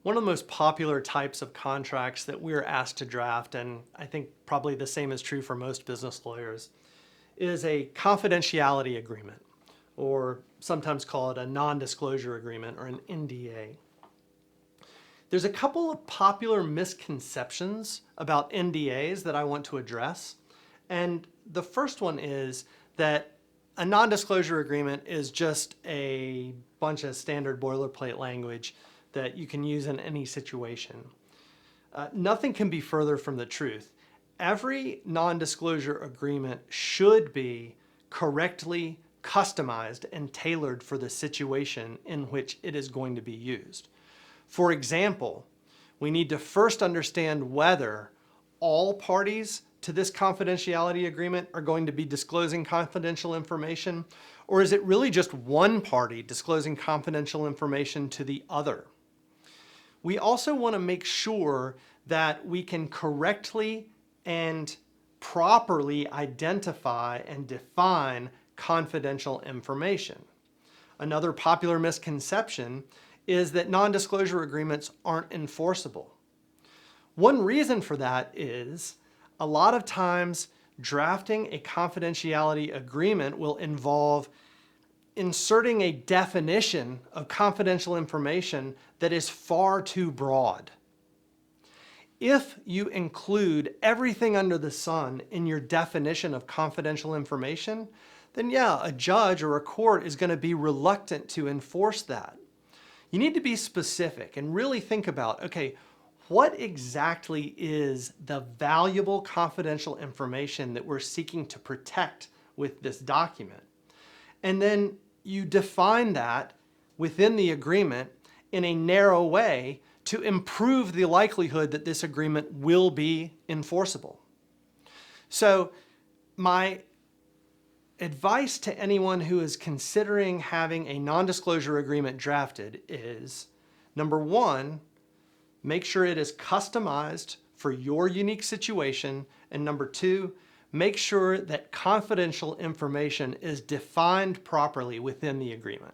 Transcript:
One of the most popular types of contracts that we're asked to draft, and I think probably the same is true for most business lawyers, is a confidentiality agreement, or sometimes call it a non-disclosure agreement or an NDA. There's a couple of popular misconceptions about NDAs that I want to address. And the first one is that a non-disclosure agreement is just a bunch of standard boilerplate language that you can use in any situation. Nothing can be further from the truth. Every non-disclosure agreement should be correctly customized and tailored for the situation in which it is going to be used. For example, we need to first understand whether all parties to this confidentiality agreement are going to be disclosing confidential information, or is it really just one party disclosing confidential information to the other? We also want to make sure that we can correctly and properly identify and define confidential information. Another popular misconception is that non-disclosure agreements aren't enforceable. One reason for that is a lot of times drafting a confidentiality agreement will involve inserting a definition of confidential information that is far too broad. If you include everything under the sun in your definition of confidential information, then yeah, a judge or a court is going to be reluctant to enforce that. You need to be specific and really think about, okay, what exactly is the valuable confidential information that we're seeking to protect with this document? And then you define that within the agreement in a narrow way to improve the likelihood that this agreement will be enforceable. So my advice to anyone who is considering having a non-disclosure agreement drafted is, number one, make sure it is customized for your unique situation, and number two, make sure that confidential information is defined properly within the agreement.